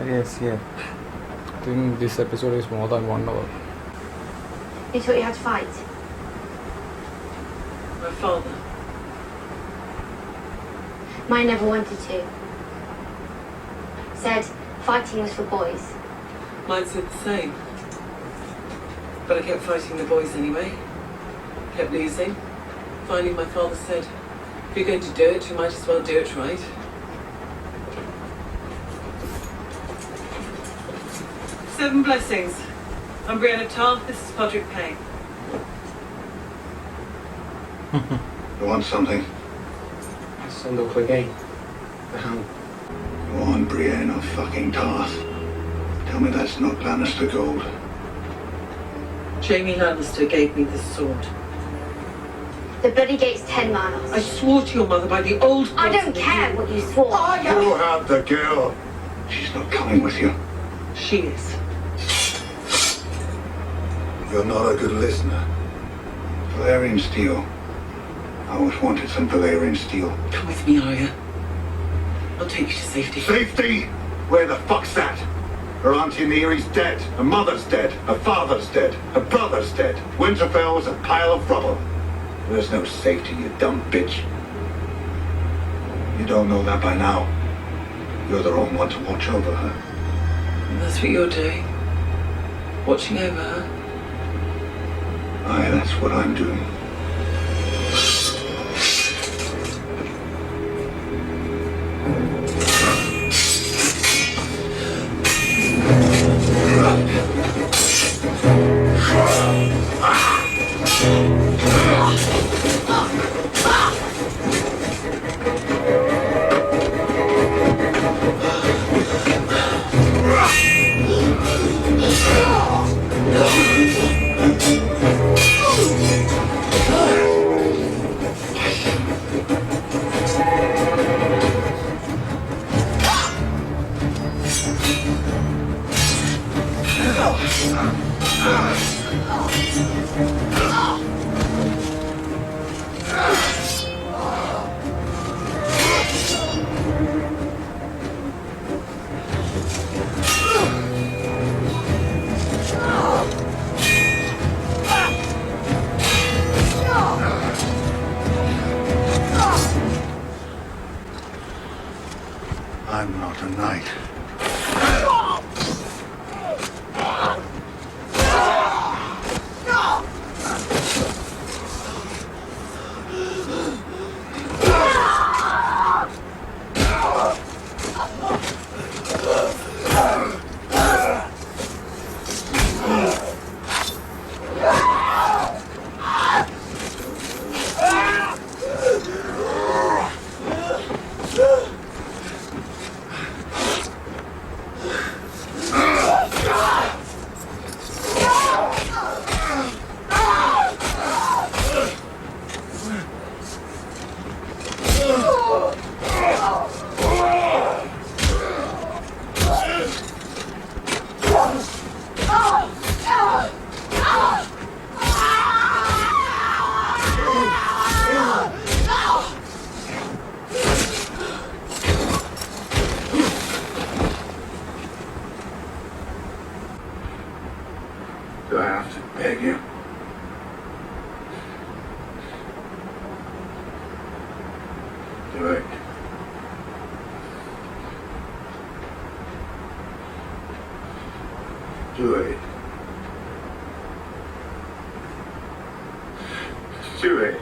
Yes, yeah. I think this episode is more than 1 hour. You thought you had to fight? My father. Mine never wanted to. Said fighting was for boys. Mine said the same. But I kept fighting the boys anyway. Kept losing. Finally, my father said, if you're going to do it, you might as well do it right. Seven blessings. I'm Brianna Tarr, this is Podrick Payne. You want something? Sandal again. The hand. Go on, Brianna fucking Tarth. Tell me that's not Lannister gold. Jamie Lannister gave me this sword. The bloody gate's 10 miles. I swore to your mother by the old... I don't care what you swore. You have the girl. She's not coming with you. She is. You're not a good listener. Valerian steel. I always wanted some Valerian steel. Come with me, Arya. I'll take you to safety. Safety? Where the fuck's that? Her Auntie Neary's dead. Her mother's dead. Her father's dead. Her brother's dead. Winterfell's a pile of rubble. There's no safety, you dumb bitch. You don't know that by now. You're the wrong one to watch over her. And that's what you're doing? Watching over her? Aye, that's what I'm doing. I'm not a knight. Do I have to beg you? Do it. Do it. Do it.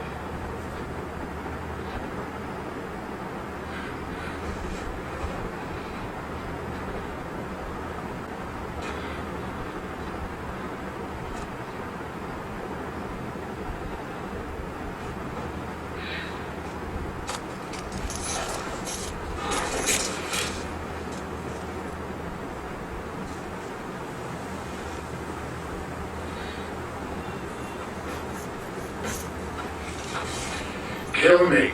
Kill me.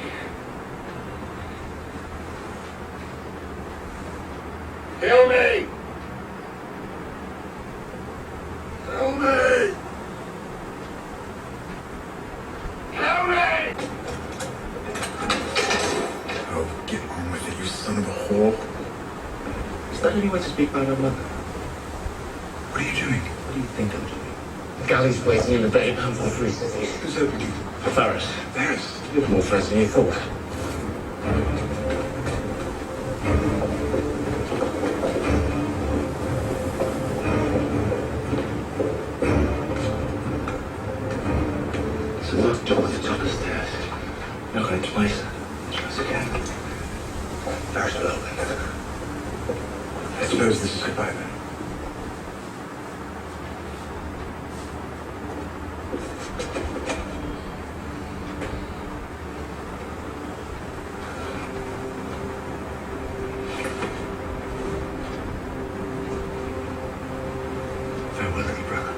Kill me. Kill me. Kill me. Oh, get on with it, you son of a whore. Is that that any way to speak about her mother? What are you doing? What do you think I'm doing? The galley's waiting in the bay bound for the Free City. Who's over you? Ferris. There's. You have more friends than you thought. There's a locked door at the top of the stairs. Knock on it twice. Try us again. Ferris will open. I suppose this is goodbye then. Farewell, little brother.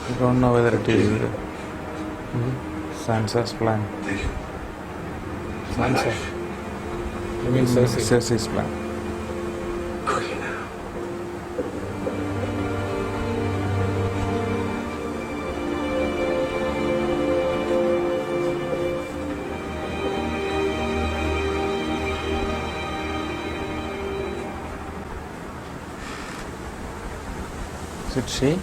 I don't know whether it is Sansa's plan. Thank you. My Sansa. life. You mean Cersei? Cersei's plan. Quickly now. Is it she?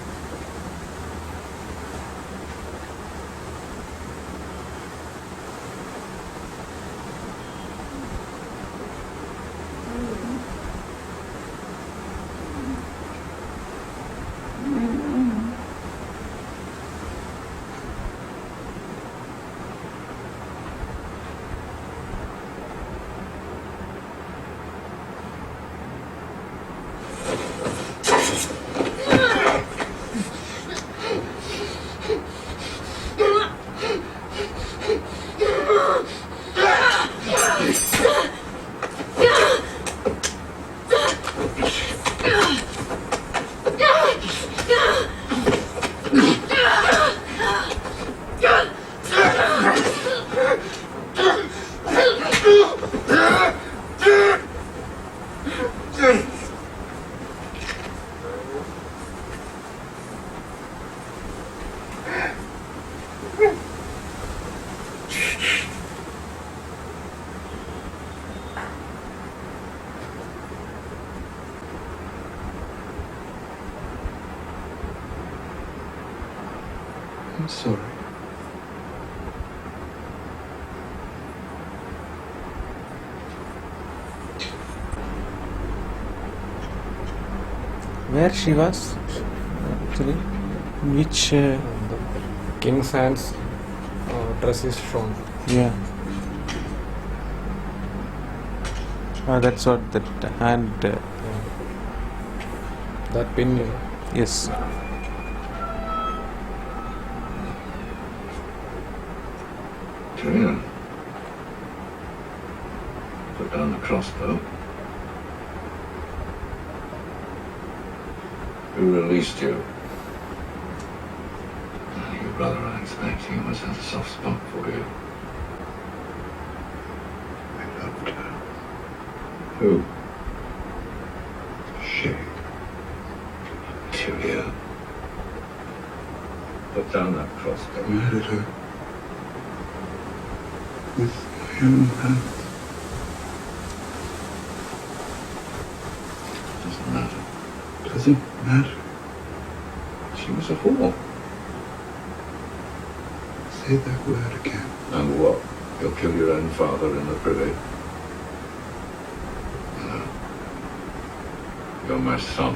I'm sorry. Where she was? Actually, which? The King's hands dress is shown. Yeah. That's what that hand. That pin, you know. Yes. Tyrion. Put down the crossbow. Who released you? Your brother, I expect, he always had a soft spot for you. I loved her. Who? SHAE. Tyrion. Put down that crossbow. Murdered her. With my own hands. Doesn't matter. Doesn't matter. She was a whore. Say that word again. And what? You'll kill your own father in the privy? No. You're my son.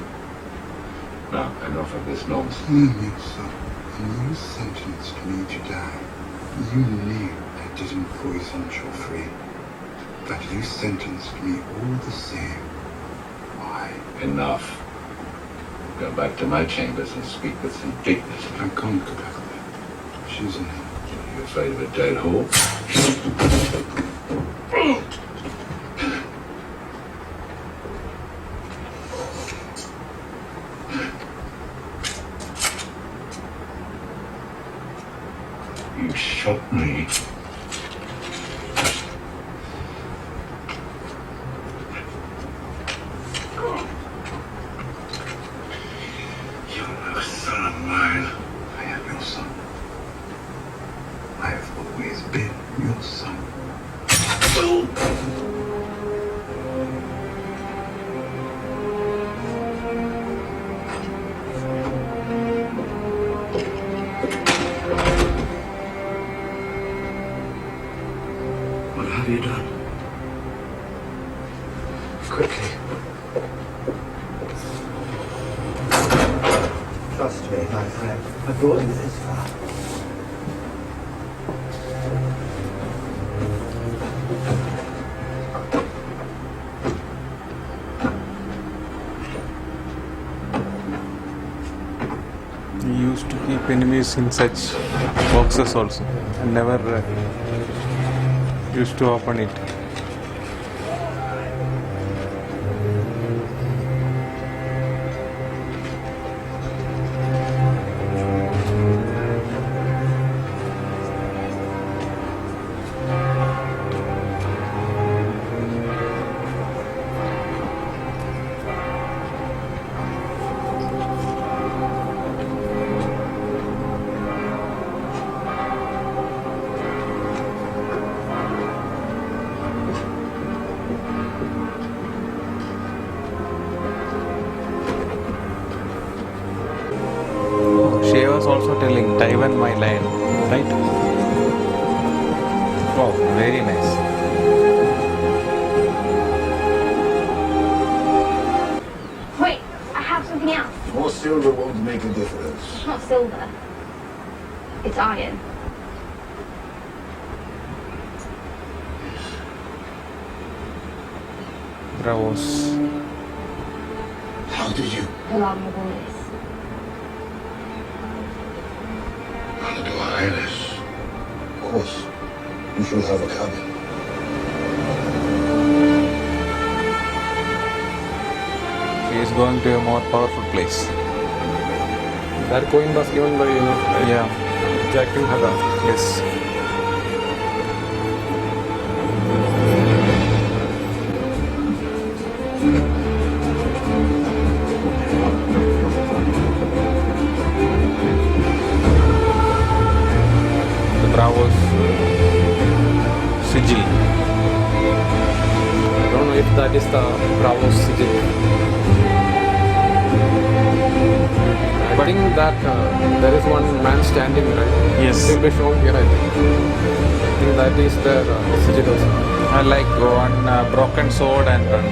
Now, enough of this nonsense. I'm your son, and you sentenced me to die. You knew I didn't poison Joffrey, but you sentenced me all the same. Why? Enough. Go back to my chambers and speak with some dignity. I can't go back there. She's in hell. Are you afraid of a dead horse? You shot me. You're no son of mine. I am your son. I have always been your son. have you done? Quickly. Trust me, my friend. I brought you this far. He used to keep enemies in such boxes also, and never used to open it. SHAE was also telling Taiwan my land, right? Wow, very nice. Wait, I have something else. More silver won't make a difference. It's not silver. It's iron. Bravos. How did you? Pull out my boys. How do I hide this? Of course. You should have a cabin. He is going to a more powerful place. That coin was given by Yeah. Jack and Haga. Yes. The Bravos sigil. I don't know if that is the Bravos sigil. I think that there is one man standing, right? Yes. It will be shown here, I think. I think that is the sigil also. I like one broken sword and one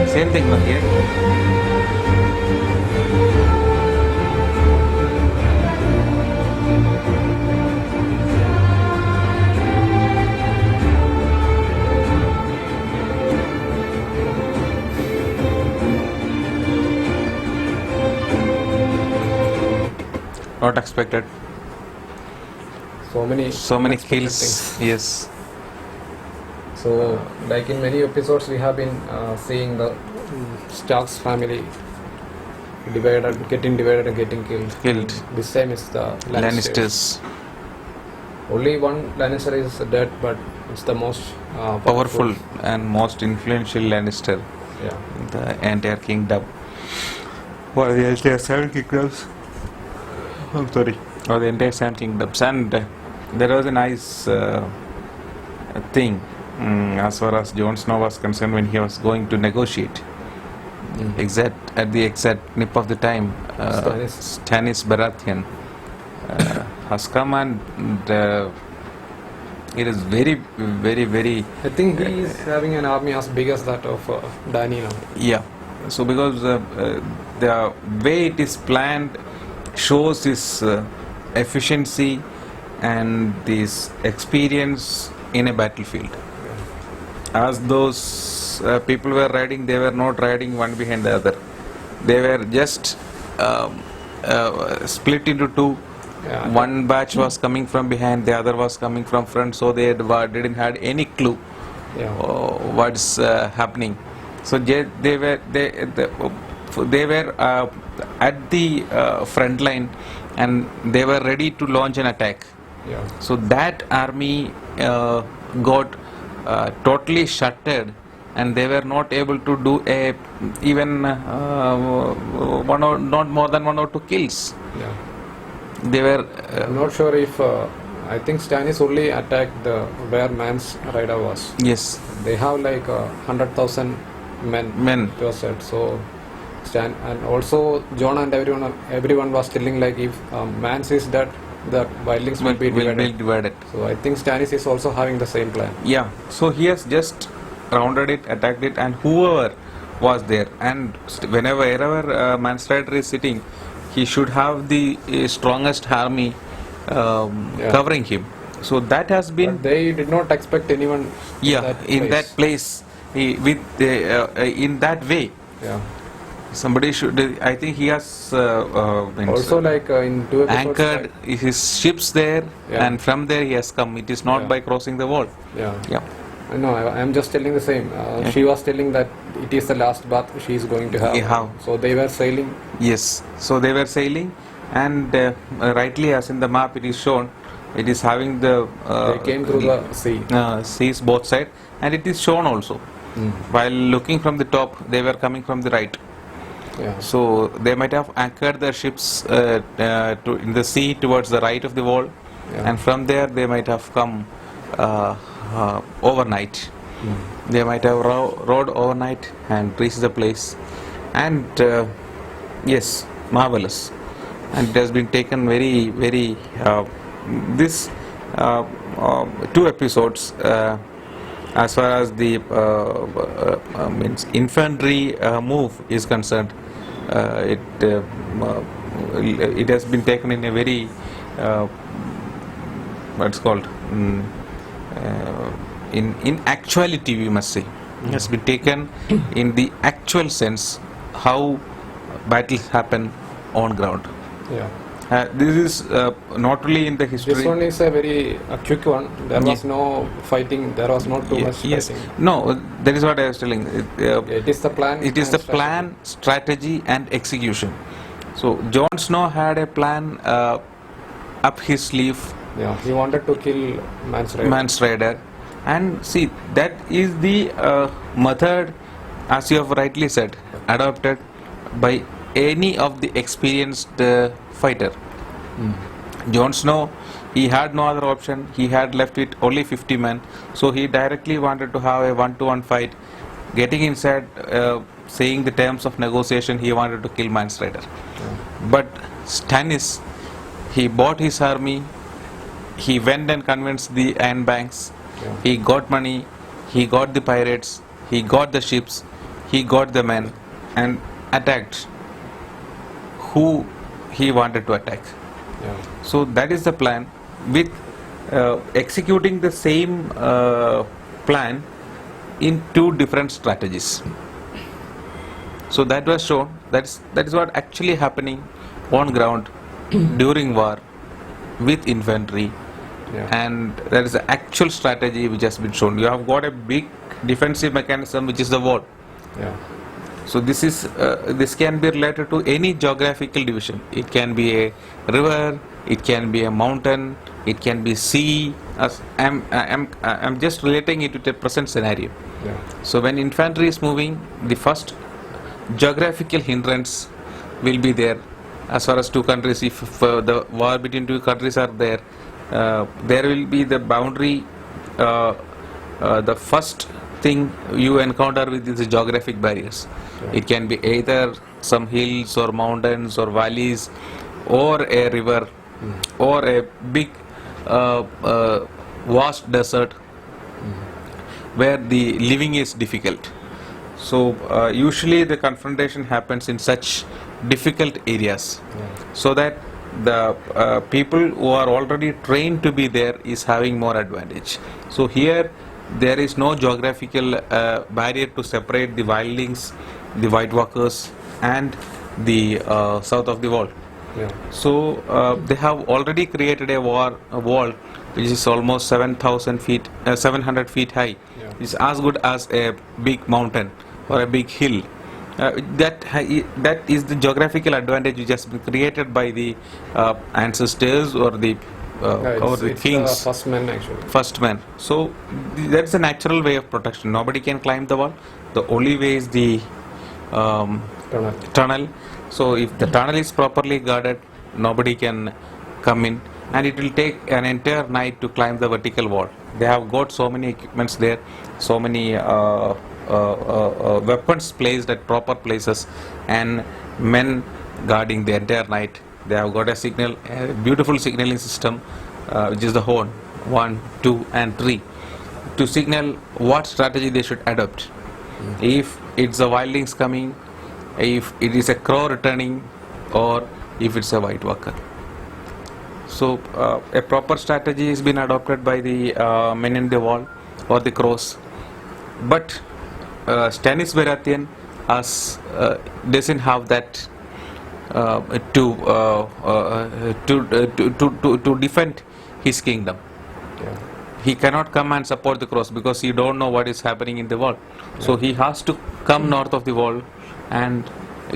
same thing no, here. Not expected. So many kills. things. Yes. So, like in many episodes, we have been seeing the Stark's family getting divided and getting killed. The same is the Lannisters. Only one Lannister is dead, but it's the most Powerful and most influential Lannister Yeah. in the entire kingdom. Or the entire Seven Kingdoms. I'm sorry. Or the entire Seven Kingdoms. And there was a nice thing as far as Jon Snow was concerned when he was going to negotiate. At the exact nip of the time, Stannis Baratheon has come and it is very, very, very... I think he is having an army as big as that of Dany now. Yeah. So because the way it is planned shows his efficiency and this experience in a battlefield. As those people were riding, they were not riding one behind the other. They were just split into two. Yeah. One batch was coming from behind, the other was coming from front, so they didn't have any clue Yeah. what's happening. So they were at the front line, and they were ready to launch an attack. Yeah. So that army got totally shattered, and they were not able to do even not more than 1 or 2 kills. Yeah. They were I'm not sure if I think Stannis only attacked where Mance Rider was. yes, They have like 100,000 men. It was said. So and also Jon and everyone was telling like if Mance is dead, the wildlings will be divided. So I think Stannis is also having the same plan. Yeah, so he has just rounded it, attacked it, and whoever was there, and wherever Mance Rayder is sitting, he should have the strongest army covering him. So that has been. But they did not expect anyone. In that place, in that way. Yeah. Somebody should. I think he has Also, like in 2 episodes, anchored his ships there, Yeah. and from there he has come. It is not Yeah. by crossing the wall. Yeah. Yeah. No, I am just telling the same. She was telling that it is the last bath she is going to have. Yeah. So they were sailing. Yes. So they were sailing, and rightly as in the map it is shown, it is having the. They came through the sea. Seas both sides, and it is shown also. While looking from the top, they were coming from the right. Yeah. So they might have anchored their ships in the sea towards the right of the wall, Yeah. and from there they might have come overnight. They might have rode overnight and reached the place, and yes, marvelous. And it has been taken very, very. This 2 episodes. As far as the means infantry move is concerned, it has been taken in a very what's called in actuality, we must say. It has been taken in the actual sense how battles happen on ground. Yeah. This is not only in the history. This one is a very quick one. There was no fighting. There was not too much Yes. fighting. No, that is what I was telling. It is the plan. It is and the strategy. plan, strategy, and execution. So Jon Snow had a plan up his sleeve, Yeah, he wanted to kill Mance Rayder, and see that is the method, as you have rightly said, adopted by any of the experienced fighter. Jon Snow, he had no other option. He had left with only 50 men, so he directly wanted to have a 1-to-1 fight. Getting inside, saying the terms of negotiation, he wanted to kill Mance Rayder. But Stannis, he bought his army. He went and convinced the Iron Banks. He got money. He got the pirates. He got the ships. He got the men, and attacked who he wanted to attack. Yeah. So that is the plan, with executing the same plan in 2 different strategies. So that was shown. That is what actually happening on ground during war with infantry. Yeah. And there is an actual strategy which has been shown. You have got a big defensive mechanism, which is the wall. Yeah. So this can be related to any geographical division. It can be a river, it can be a mountain, it can be sea. I'm just relating it to the present scenario. Yeah. So when infantry is moving, the first geographical hindrance will be there. As far as 2 countries, if the war between 2 countries are there, there will be the boundary. The first thing you encounter with is the geographic barriers. It can be either some hills or mountains or valleys, or a river, or a big vast desert where the living is difficult. So usually the confrontation happens in such difficult areas, so that the people who are already trained to be there is having more advantage. So here there is no geographical barrier to separate the wildlings, the White Walkers, and the south of the wall. Yeah. So they have already created a wall which is almost 700 feet high. Yeah. It's as good as a big mountain or a big hill. That is the geographical advantage which has been created by the ancestors or the It's kings. first men actually. First man. So that's a natural way of protection. Nobody can climb the wall. The only way is the tunnel. So if the tunnel is properly guarded, nobody can come in, and it will take an entire night to climb the vertical wall. They have got so many equipments there, so many weapons placed at proper places, and men guarding the entire night They have got a beautiful signaling system, which is the horn 1, 2, and 3, to signal what strategy they should adopt. If it's a wildlings coming, if it is a crow returning, or if it's a white walker. So a proper strategy has been adopted by the men in the wall or the crows. But Stannis Baratheon doesn't have that to defend his kingdom. Yeah. He cannot come and support the cross because he don't know what is happening in the wall. So he has to come north of the wall and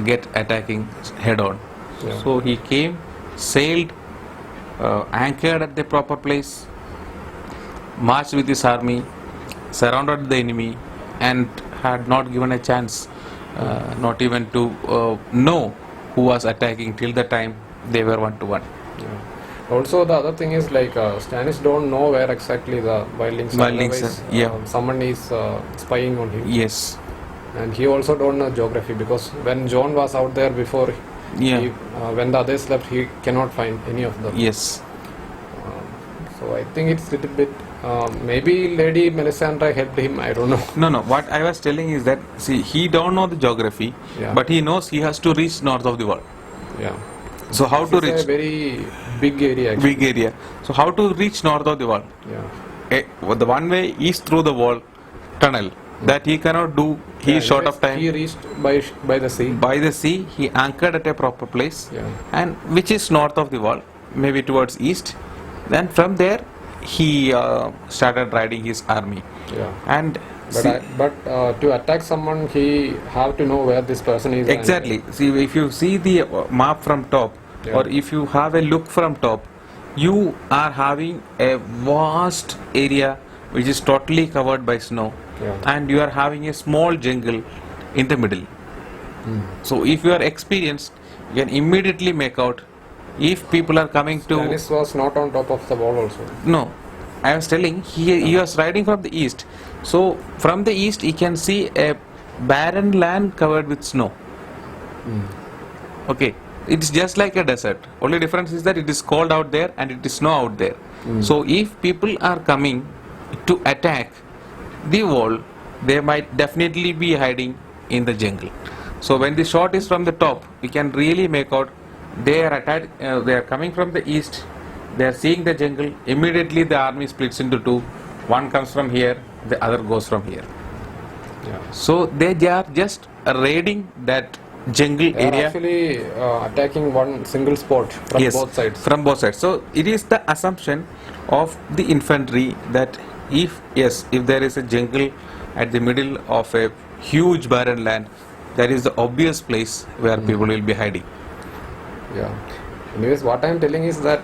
get attacking head on. Yeah. So he came, sailed, anchored at the proper place, marched with his army, surrounded the enemy, and had not given a chance, not even to know who was attacking till the time they were 1-1. Yeah. Also, the other thing is like Stannis don't know where exactly the wildlings are. Wildlings Otherwise, are, yeah. Someone is spying on him. Yes. And he also don't know geography because when John was out there before, Yeah. when the others left, he cannot find any of them. Yes. So I think it's a little bit. Maybe Lady Melisandre helped him. I don't know. No. What I was telling is that, see, he don't know the geography, Yeah. but he knows he has to reach north of the wall. Yeah. So how to It's a reach? very big area. Actually. Big area. So how to reach north of the wall? Yeah. The one way is through the wall tunnel. That he cannot do. He Yeah, is short of anyways, time. He reached by the sea. By the sea, he anchored at a proper place, Yeah. and which is north of the wall, maybe towards east. Then from there, he started riding his army. Yeah. And see, But to attack someone, he have to know where this person is. exactly. See, if you see the map from top, Yeah. or if you have a look from top, you are having a vast area which is totally covered by snow, Yeah. and you are having a small jungle in the middle. So if you are experienced, you can immediately make out if people are coming to. Stannis was not on top of the wall also. No, I was telling he was riding from the east. So from the east he can see a barren land covered with snow. Okay, it's just like a desert. Only difference is that it is cold out there and it is snow out there. So if people are coming to attack the wall, they might definitely be hiding in the jungle. So when the shot is from the top, we can really make out they are they are coming from the east. They are seeing the jungle. Immediately the army splits into two. One comes from here, the other goes from here. Yeah. So they are just raiding that jungle They are area. actually attacking one single spot from Yes, both sides. from both sides. So it is the assumption of the infantry that if there is a jungle at the middle of a huge barren land, that is the obvious place where people will be hiding. Yeah. Anyways, what I am telling is that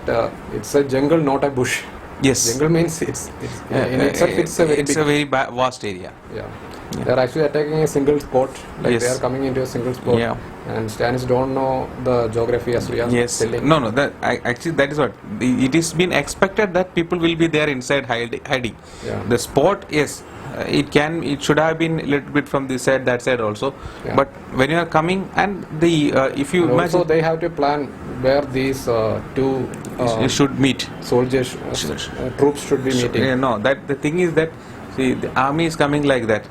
it's a jungle, not a bush. Yes. Jungle means it's in itself it's a very big. Vast area. Yeah. They are actually attacking a single spot. Like Yes. they are coming into a single spot. Yeah. And Stannis don't know the geography as we are Yes. telling. No. Actually, that is what it is been expected that people will be there inside hiding. Yeah. The spot, yes, it should have been a little bit from this side, that side also. Yeah. But when you are coming and if you And imagine, also they have to plan where these two you should meet. soldiers, troops should be meeting. No, that the thing is that, see, the army is coming like that.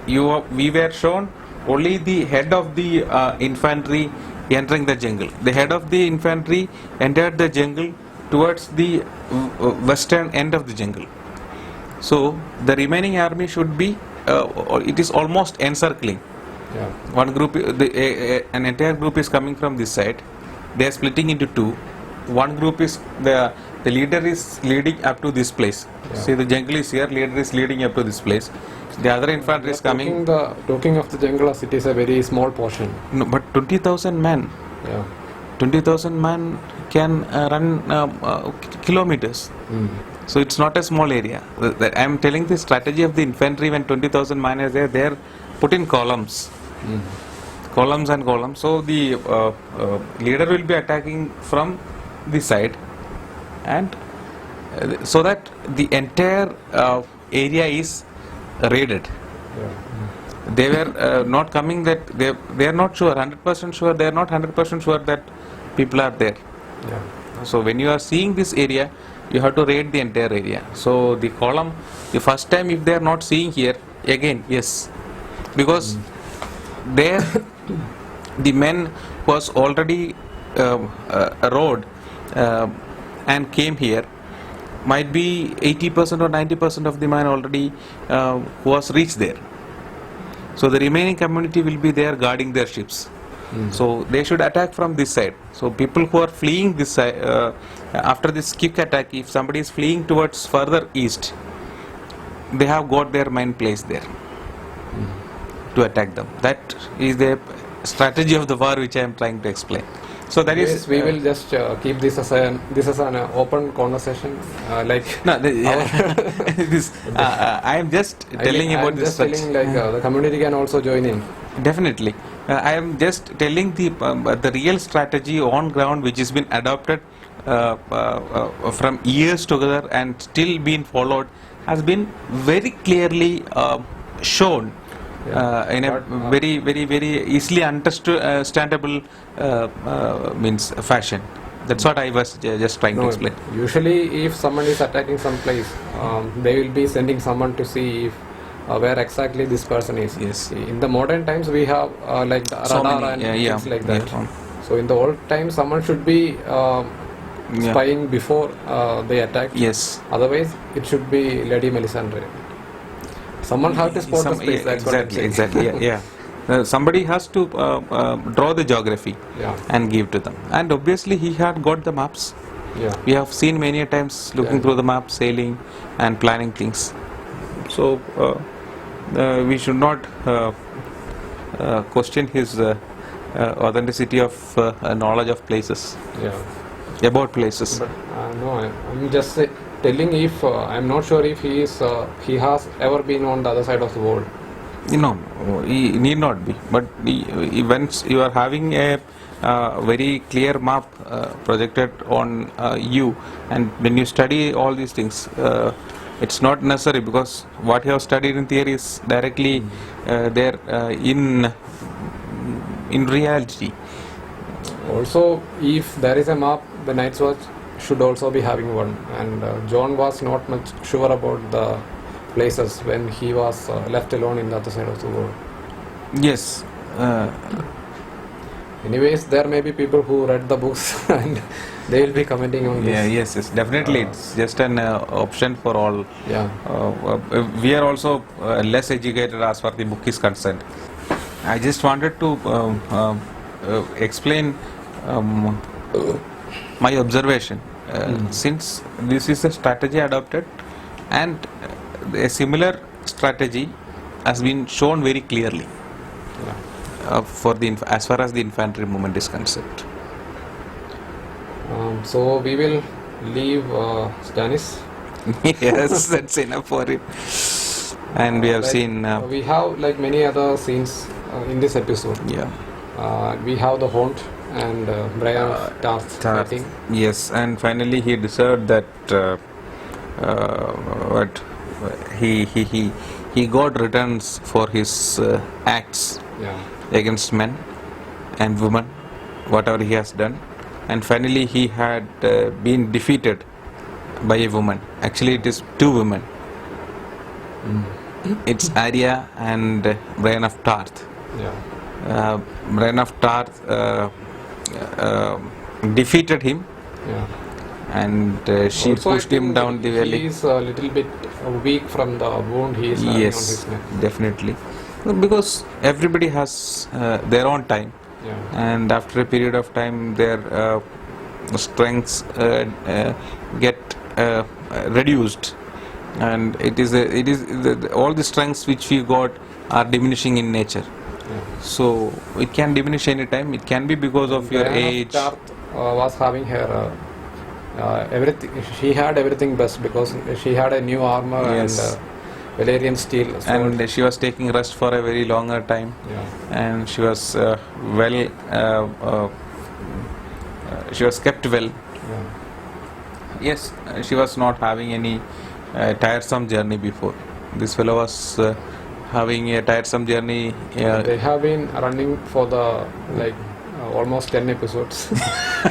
We were shown only the head of the infantry entering the jungle. The head of the infantry entered the jungle towards the western end of the jungle. So the remaining army should be, it is almost encircling. Yeah. One group, an entire group is coming from this side. They are splitting into two. One group is the leader is leading up to this place. Yeah. See, the jungle is here. Leader is leading up to this place. The other infantry is coming. Talking of the jungle as it is a very small portion. No, but 20,000 men. Yeah. 20,000 men can run kilometers. So it's not a small area. I am telling the strategy of the infantry when 20,000 men are there. They are put in columns. Columns and columns. So the leader will be attacking from the side, and so that the entire area is raided. Yeah. They were not coming that they are not sure, 100% sure. They are not 100% sure that people are there. Yeah. So when you are seeing this area, you have to rate the entire area. So the column, the first time if they are not seeing here, again yes, because there the men was already rode and came here, might be 80% or 90% of the men already was reached there. So the remaining community will be there guarding their ships. So they should attack from this side. So people who are fleeing this side, after this quick attack, if somebody is fleeing towards further east, they have got their men placed there to attack them. That is the strategy of the war which I am trying to explain. So that Yes, is we will just keep this as an open conversation, like no. This, I am just telling about this. Just telling like the community can also join in. Definitely. I am just telling the real strategy on ground which has been adopted from years together and still been followed, has been very clearly shown in a very easily understandable means fashion. That's what I was just trying to explain. Usually, if someone is attacking some place, they will be sending someone to see if where exactly this person is. Yes. In the modern times, we have like the So radar many, and things like that. Yeah. So in the old times, someone should be spying before they attack. Yes. Otherwise, it should be Lady Melisandre. Someone has to spot the space. That's what I'm saying. Exactly. Yeah. Somebody has to draw the geography and give to them. And obviously, he had got the maps. Yeah. We have seen many a times looking through the map, sailing and planning things. So we should not question his authenticity of knowledge of places, about places. But no, I'm just telling if I'm not sure if he has ever been on the other side of the world. No, he need not be. But once you are having a very clear map projected on you, and when you study all these things, it's not necessary, because what you have studied in theory is directly there in reality. Also, if there is a map, the Night's Watch should also be having one. And John was not much sure about the places when he was left alone in the other side of the world. Yes. Anyways, there may be people who read the books and they will be commenting on this. Yes, definitely. It's just an option for all. Yeah. We are also less educated as far as the book is concerned. I just wanted to explain my observation. Since this is a strategy adopted, and a similar strategy has been shown very clearly for the as far as the infantry movement is concerned. So we will leave Stanis. Yes, that's enough for him. And we have seen. We have like many other scenes in this episode. We have the Haunt and Brian Tarth fighting. Yes, and finally he deserved that. What he got returns for his acts against men and women, whatever he has done. And finally he had been defeated by a woman. Actually it is two women. It's Arya and Brienne of Tarth. Brienne of Tarth defeated him, and she also, pushed him down the valley. He is a little bit weak from the wound he is having on his neck. Definitely, because everybody has their own time, and after a period of time their strengths get reduced, and all the strengths which we got are diminishing in nature. So it can diminish any time. It can be because of your age. Tarth was having her everything. She had everything best because she had a new armor and Valerian steel sword. And she was taking rest for a very longer time, and she was she was kept well. Yes, she was not having any tiresome journey before. This fellow was having a tiresome journey. They have been running for the almost 10 episodes.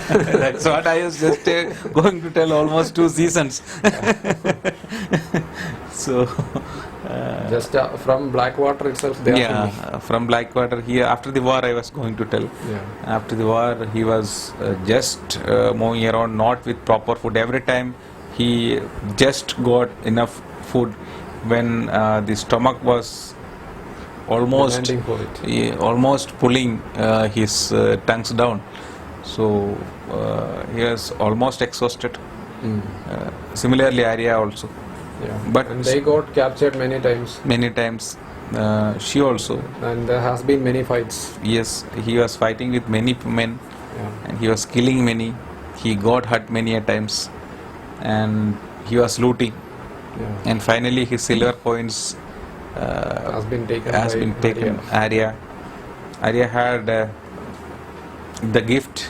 That's what I was just going to tell. Almost 2 seasons. So. Just from Blackwater itself, they are filming. From Blackwater here. After the war, I was going to tell. Yeah. After the war, he was just moving around, not with proper food. Every time he just got enough food when the stomach was almost Demanding for it. almost pulling his tongues down. So he was almost exhausted. Similarly, Arya also. Yeah. But and they got captured many times. Many times. She also. And there has been many fights. Yes, he was fighting with many men. Yeah. And he was killing many. He got hurt many a times. And he was looting. Yeah. And finally his silver coins Has been taken. Arya had the gift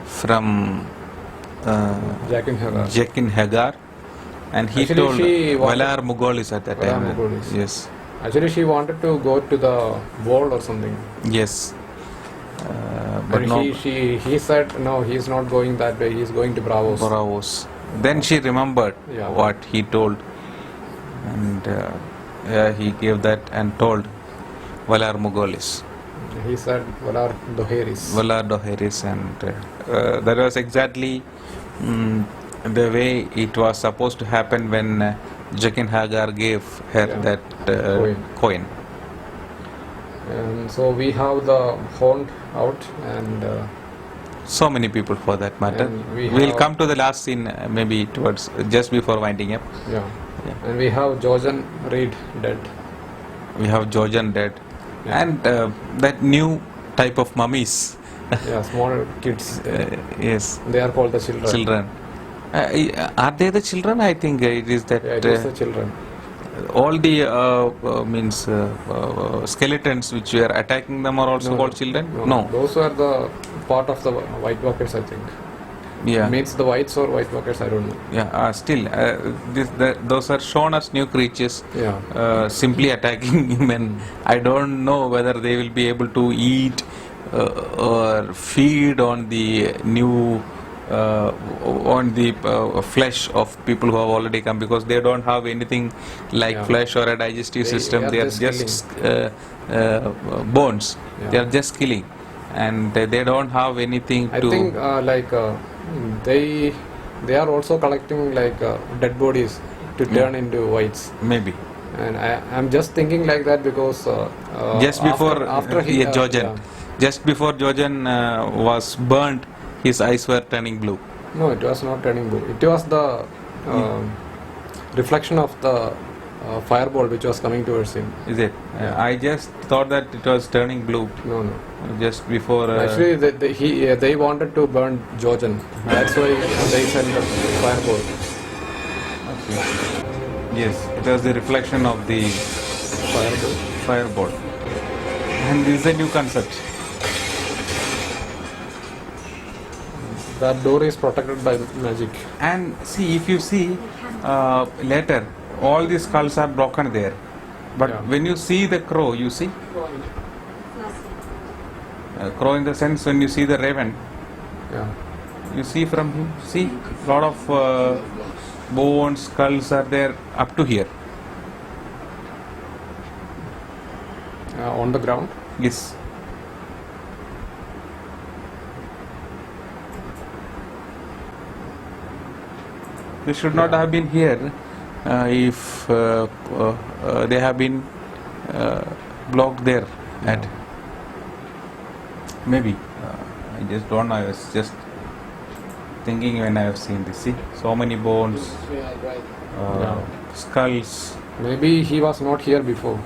from Jakin Hagar, and he Actually, told she Valar Mughals at that Valar time. Mughals. Yes. Actually, she wanted to go to the wall or something. Yes. But And no. he said no, he's not going that way. He's going to Bravos. Then she remembered Yeah. what he told, and he gave that and told Valar Mughals. He said Valar Dohaeris. And that was exactly the way it was supposed to happen when Jakin Hagar gave her that coin. And so we have the Hound out, and So many people for that matter. And we We'll have- come to the last scene maybe towards just before winding up. yeah. Yeah. And we have Jojen Reed dead. We have Jojen dead. Yeah. And that new type of mummies. Yeah, small kids. Yes, They are called the children. children. Are they the children? I think it is that Yeah, it is the children. all the skeletons which were attacking them are also called children? No. Those are the part of the White Walkers, I think. Yeah. Means the Whites or White Walkers, I don't know. Yeah. Still, those are shown as new creatures. Yeah. Simply attacking human. I don't know whether they will be able to eat or feed on the new flesh of people who have already come, because they don't have anything like flesh or a digestive system. They are just bones. Yeah. They are just killing, and they don't have anything I to. think they are also collecting dead bodies to turn into whites. Maybe. And I'm just thinking like that because Just before after he Jojen, just before Jojen was burnt, his eyes were turning blue. No, it was not turning blue. It was the reflection of the fireball which was coming towards him. Is it? Yeah. I just thought that it was turning blue No. just before. Actually, they wanted to burn Jojen. That's why they sent the fireball. Yes, it was the reflection of the fireball. And this is a new concept. That door is protected by magic. And see, if you see later, all the skulls are broken there. But when you see the crow, you see crow in the sense when you see the raven, you see from him, see lot of bones, skulls are there up to here. On the ground. Yes. They should not have been here if they have been blocked there at maybe. I just don't know. I was just thinking when I have seen this. See, so many bones, skulls. Maybe he was not here before.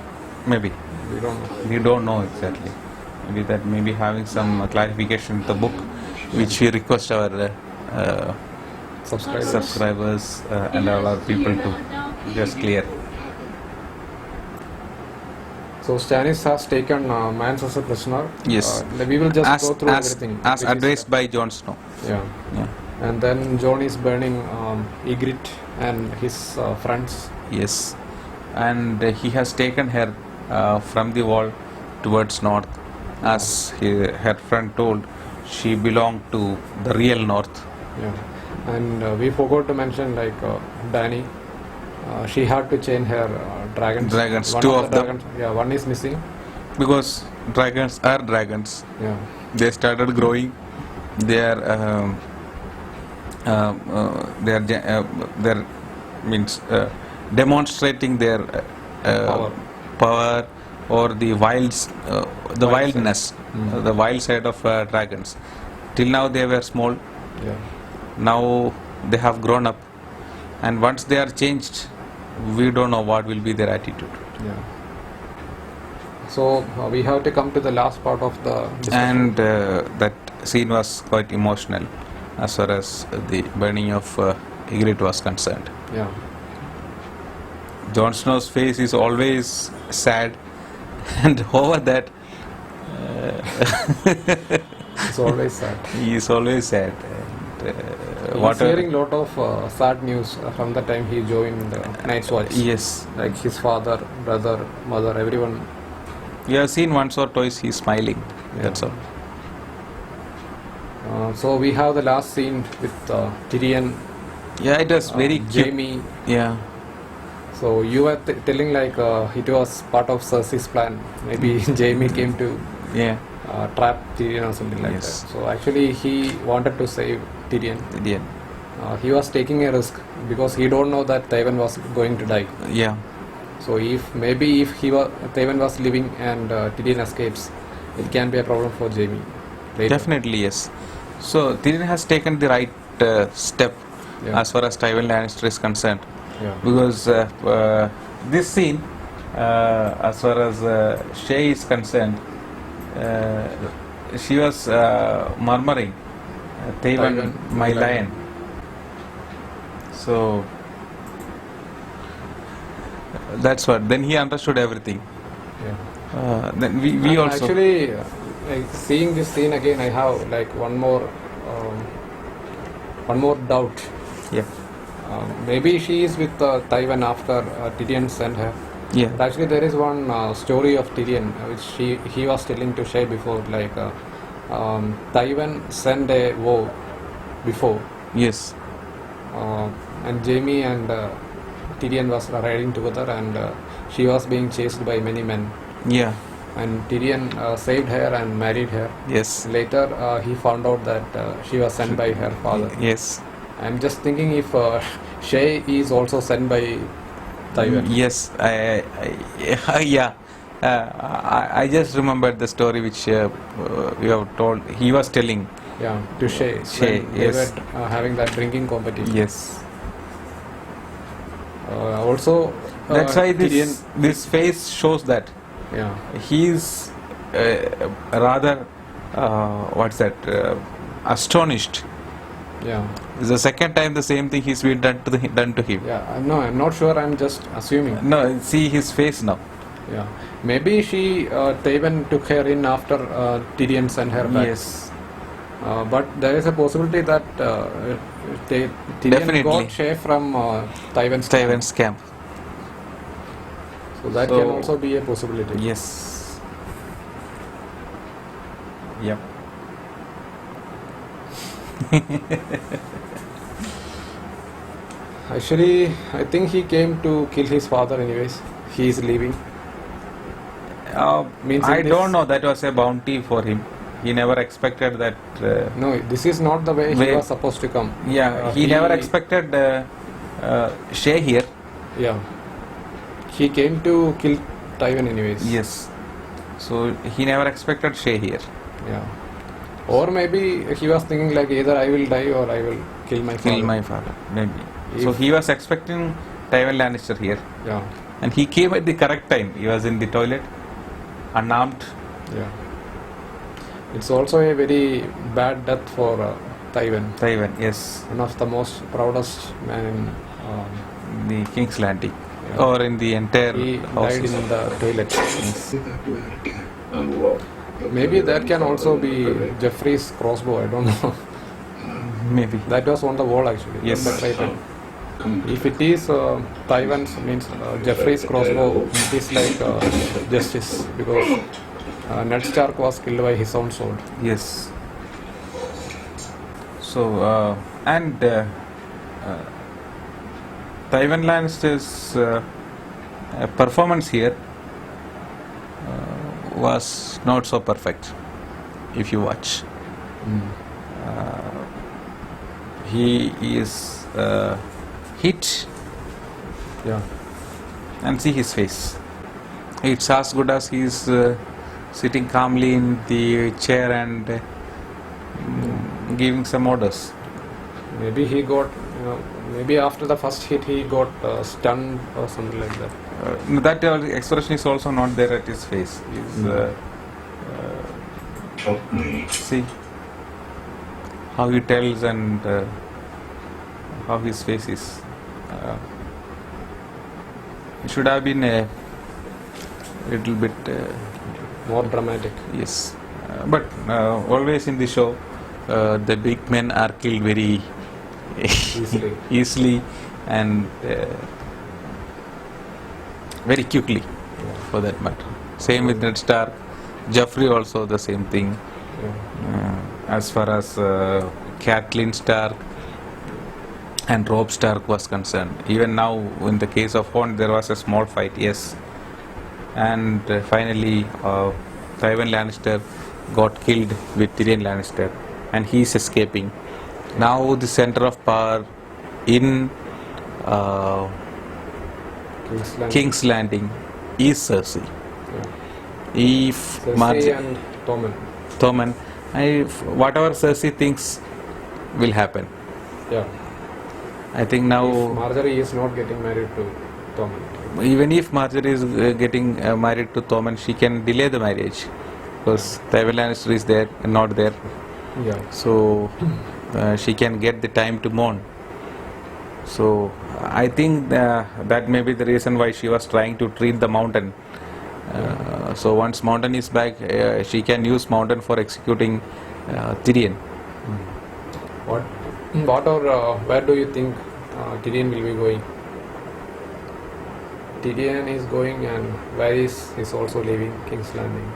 Maybe. We don't know. We don't know exactly. Maybe that may be having some clarification in the book, which we request our subscribers and all our people to just clear. So Stannis has taken Mance as a prisoner. Yes. We will just go through everything. As which is- advised by Jon Snow. Yeah. Yeah. And then Jon is burning Ygritte and his friends. Yes. And he has taken her from the wall towards north, as her friend told, she belonged to the real North. Yeah, and we forgot to mention like Danny. She had to chain her dragons. Dragons, One two of of the them. dragons, yeah, one is missing. Because dragons are dragons. Yeah, They started growing. They are means demonstrating their power or the Wild wildness, side. the wild side of dragons. Till now they were small. yeah, Now they have grown up, and once they are changed, we don't know what will be their attitude. yeah. So we have to come to the last part of the discussion. And that scene was quite emotional as far as the burning of Ygritte was concerned. Yeah, Jon Snow's face is always sad, and over that it's always sad. he is always sad. And, He's hearing lot of sad news from the time he joined Night's Watch. yes, Like his father, brother, mother, everyone. we have seen once or twice he's smiling. Yeah. That's all. So we have the last scene with Tyrion, Yeah, it was very cute. Jaime. Yeah, So you were telling like it was part of Cersei's plan. Maybe Jaime came to yeah, trap Tyrion or something like Yes. that. So actually he wanted to save Tyrion. yeah, He was taking a risk because he don't know that Tywin was going to die. yeah. So if Tywin was living and Tyrion escapes, it can be a problem for Jaime. Later. Definitely yes. So Tyrion has taken the right step Yeah. as far as Tywin Lannister is concerned. Yeah. Because this scene, as far as SHAE is concerned, she was murmuring, Tywin, Tywin, my lion. So that's what. Then he understood everything. Yeah. Then we also Actually, like, seeing this scene again, I have like one more doubt. yeah, Maybe she is with Tywin after Tyrion sent her. yeah, But actually, there is one story of Tyrion which he was telling to Shay before, like Tywin sent a vow before, yes, and Jaime and Tyrion was riding together, and she was being chased by many men. yeah, And Tyrion saved her and married her. yes, Later, he found out that she was sent by her father. yes. I'm just thinking if Shay is also sent by Tywin. Yes, yeah. I just remembered the story which you have told. He was telling. Yeah, to Shay. Shay, when yes. They were having that drinking competition. Yes. Also, That's why Tyrion. this face shows that Yeah, he is rather astonished. yeah, It's the second time the same thing is been done to him. yeah. No, I'm not sure. I'm just assuming. No, see his face now. Yeah, maybe Tywin took her in after Tyrion sent her back. Yes, But there is a possibility that Tyrion Definitely. got Shay from Tywin's camp. Tywin's camp. So that So- can also be a possibility. Yes. Yep. Actually, I think he came to kill his father anyways. He is leaving. Means I in this- don't know. That was a bounty for him. He never expected that. No, this is not the way he Way- was supposed to come. Yeah, he never expected Shay here. Yeah. He came to kill Tywin anyways. Yes. So he never expected Shay here. Yeah. Or maybe he was thinking like either I will die or I will kill my father. Kill my father, maybe. If- So he was expecting Tywin Lannister here, Yeah. and he came at the correct time. He was in the toilet, unarmed. Yeah. It's also a very bad death for Tywin. Tywin, yes, One of the most proudest man in the King's Landing, Yeah. or in the entire he house. died in the toilet. Say that word again. And what? Maybe that can also be Jeffrey's crossbow, I don't know. Maybe. That was on the wall actually. Yes. Separated. If it is Tywin's, means Jeffrey's crossbow, it is like justice, because Ned Stark was killed by his own sword. Yes. So Tywin Lannister's performance here was not so perfect. If you watch, he is hit, Yeah. and see his face. It's as good as he's sitting calmly in the chair and giving some orders. Maybe he got, maybe after the first hit he got stunned or something like that. That expression is also not there at his face. He's, Help me. see how he tells and how his face is. It should have been a little bit, More dramatic. yes. But always in the show, the big men are killed very Easily. easily and very quickly, for that matter. Same with Ned Stark. Joffrey also the same thing. Yeah. As far as Catelyn Stark and Robb Stark was concerned. Even now, in the case of Horn, there was a small fight, yes. And finally, Tywin Lannister got killed with Tyrion Lannister, and he is escaping. Now the center of power in King's Landing is Cersei. If Cersei and Tommen. whatever Cersei thinks will happen. Yeah. I think now, If Marjorie is not getting married to Tommen. even if Marjorie is getting married to Tommen, she can delay the marriage because Tywin Lannister is there and not there. Yeah. So she can get the time to mourn. So I think that may be the reason why she was trying to treat the mountain. So once mountain is back, she can use mountain for executing Tyrion. What or where do you think Tyrion will be going? Tyrion is going, and Varys is also leaving King's Landing.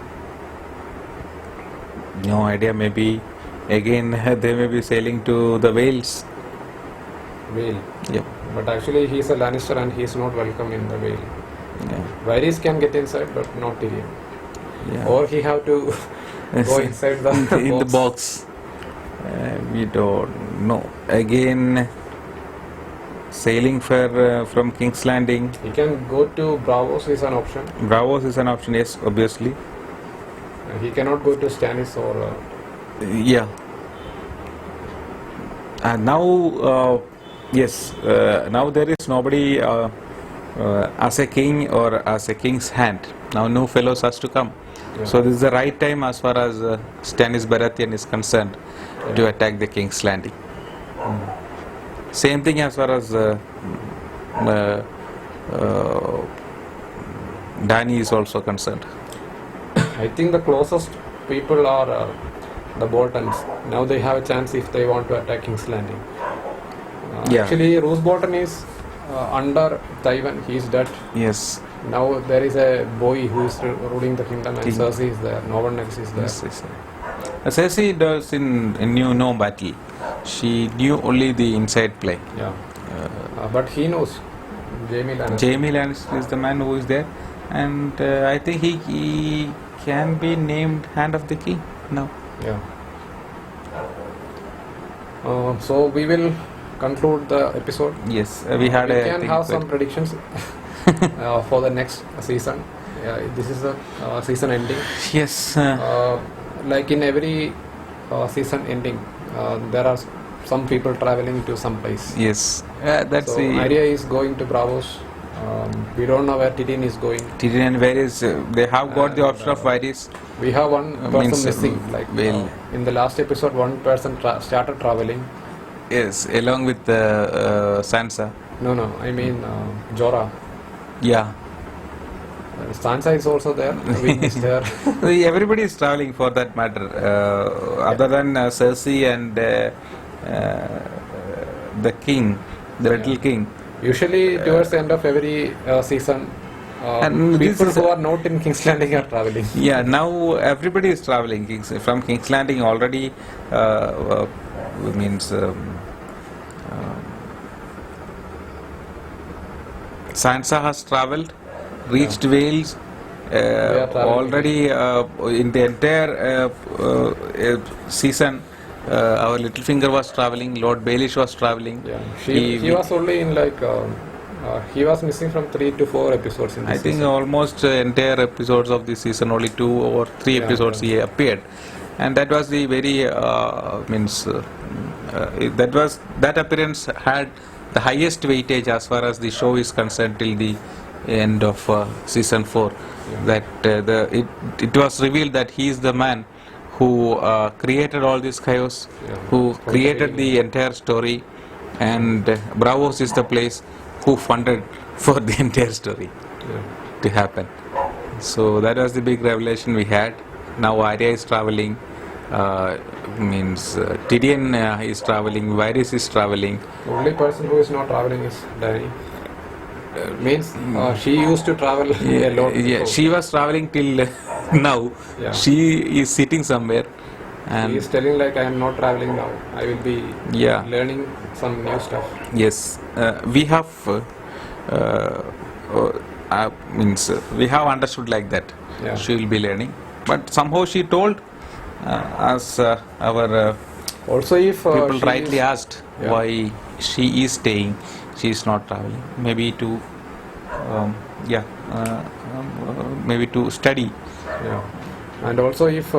No idea. Maybe again they may be sailing to the Wales. Vale. Yep. But actually he is a Lannister and he is not welcome in the Vale. Yeah. Varys can get inside but not Tyrion. Yeah. Or he have to go inside the in the box. We don't know. Again, sailing from King's Landing. He can go to Bravos is an option. Bravos is an option, yes, obviously. He cannot go to Stannis or Yeah. Now, yes, now there is nobody as a king or as a king's hand. Now new fellows has to come. Yeah. So this is the right time as far as Stannis Baratheon is concerned to attack the King's Landing. Same thing as far as Dany is also concerned. I think the closest people are the Boltons. Now they have a chance if they want to attack King's Landing. Yeah. Actually, Roose Bolton is under Tywin. He is dead. Yes. Now there is a boy who is ruling the kingdom, and King. Cersei is there. No one else is there. Yes. Cersei does knew no battle. She knew only the inside play. Yeah. But he knows. Jaime Lannister. Jaime Lannister is the man who is there, and I think he can be named Hand of the King now. Yeah. So we will conclude the episode. Yes, we had we a can thing have some with- predictions for the next season. This is the season ending. Yes. Like in every season ending, there are some people traveling to some place. Yes. That's So the Arya is going to Bravos. We don't know where Tyrion is going. Tyrion and Varys. They have got the And, option of Varys. We have one person means, missing. Like well- in the last episode, one person started traveling. Yes, along with Sansa. No, I mean Jorah. Yeah. Sansa is also there. Win is there. Everybody is traveling for that matter. Other than Cersei and the king, the little king. Usually, towards the end of every season, And this people is who are not in King's Landing are traveling. Yeah, now everybody is traveling. From King's Landing already means Sansa has travelled, reached Wales. are travelling Already in the entire season, our Littlefinger was travelling. Lord Baelish was travelling. Yeah, he was only in like he was missing from 3 to 4 episodes in this I think season. almost entire episodes of this season, only 2 or 3 Yeah, episodes yeah. he appeared, and that was the very that appearance had the highest weightage as far as the show is concerned till the end of season 4. Yeah. That it was revealed that he is the man who created all this chaos, Yeah, who from the created the entire story, and Bravos is the place who funded for the entire story Yeah. to happen. So that was the big revelation we had. Now Arya is traveling, Tyrion is traveling, Varys is traveling. The only person who is not traveling is Dany. Means she used to travel a lot. Yeah, before. she was traveling till now. Yeah. She is sitting somewhere, He and is telling like I am not traveling now. I will be Yeah. learning some new stuff. yes, we have we have understood like that. Yeah. She will be learning, but somehow she told as our Also, if people she rightly is, asked Yeah. why she is staying, she is not traveling. Maybe to maybe to study. Yeah. And also, if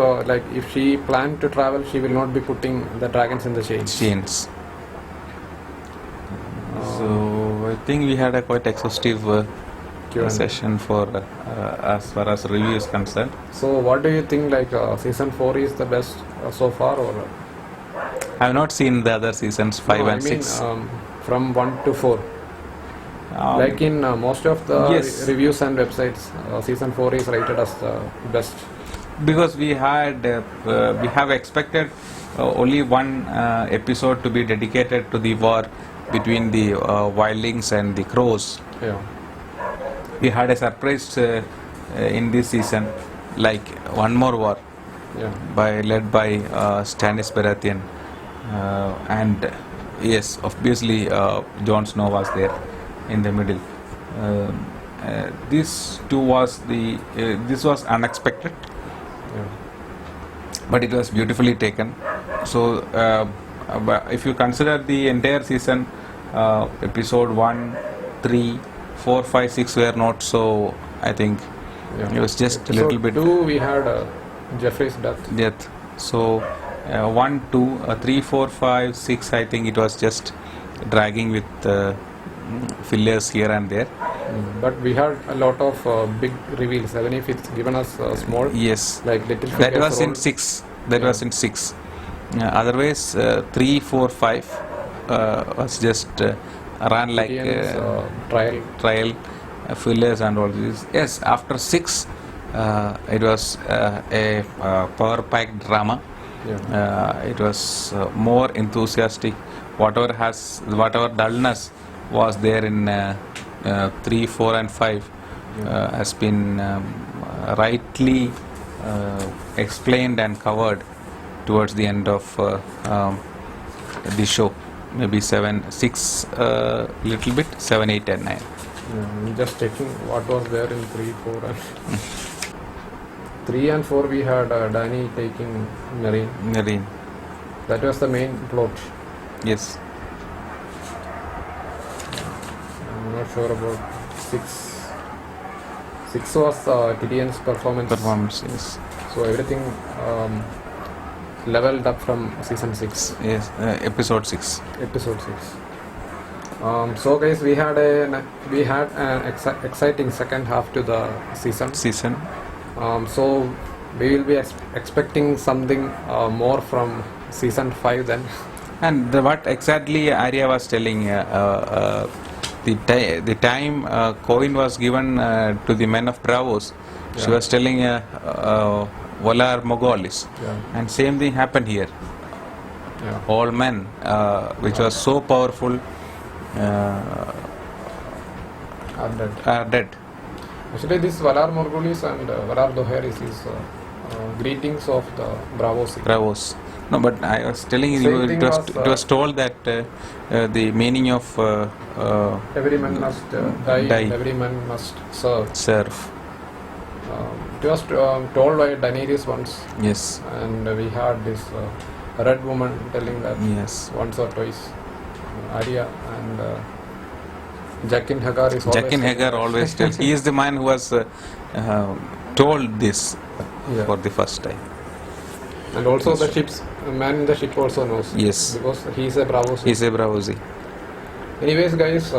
if she planned to travel, she will not be putting the dragons in the chains. Chains. So I think we had a quite exhaustive Q&A. session for as far as review is concerned. So, what do you think? Like season 4 is the best so far, or I have not seen the other seasons 5 No, and I mean, 6. from 1 to 4. Like in most of the Yes. reviews and websites, season 4 is rated as the best. Because we have expected only one episode to be dedicated to the war between the wildlings and the crows. Yeah. We had a surprise in this season, like one more war Yeah. led by Stannis Baratheon, and yes, obviously Jon Snow was there in the middle. This was unexpected, Yeah. but it was beautifully taken. So but if you consider the entire season, episode 1, 3, 4, 5, 6 were not so, I think Yeah. it was just a Episode little bit 2 we had Jeffrey's death. So 1, 2, 3, 4, 5, 6, I think it was just dragging with fillers here and there. But we had a lot of big reveals, even if it's given us small. Yes, Like little. that was in 6. That was in 6. Otherwise 3, 4, 5 was just ran like trial fillers and all this. Yes, after 6 it was a power packed drama. Yeah. It was more enthusiastic. Whatever dullness was there in 3, 4 and 5 has been rightly explained and covered towards the end of the show. Maybe 7, 6 little bit, 7, 8 and 9. Yeah, I'm just checking what was there in 3, 4 and 3 and 4 we had Dany taking Marine. That was the main plot. Yes. I'm not sure about 6. 6 was Tyrion's performance. Yes. So everything leveled up from season 6. Yes. Episode 6. Episode 6. So guys, we had an exciting second half to the season. So we will be expecting something more from season 5 then. And what exactly Arya was telling, the time coin was given to the men of Bravos, she was telling Valar Morghulis, and same thing happened here. Yeah. All men, which was so powerful, Are dead. are dead. Actually, this Valar Morghulis and Valar Dohaeris is greetings of the Bravos. Bravos. No, but I was telling you, Same thing it was told that the meaning of Every man must die, die. and every man must serve. serve. It was told by Daenerys once, Yes. and we had this red woman telling that Yes. once or twice. Arya and Jaqen Hagar is always Jaqen Hagar always tells. He is the man who was told this Yeah. for the first time. And also the ship's man in the ship also knows. Yes. Because he is a Bravos. He is a Bravosi. Anyways, guys,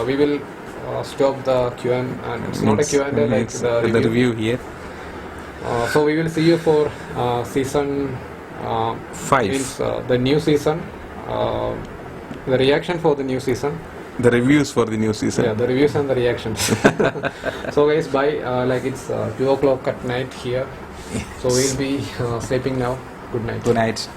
we will stop the Q&A, and it's not a Q&A like It's the the review here. So we will see you for season 5. means the new season, the reaction for the new season. The reviews for the new season. Yeah, the reviews and the reactions. So guys, bye. Like it's 2 o'clock at night here. So we'll be sleeping now. Good night. Good night.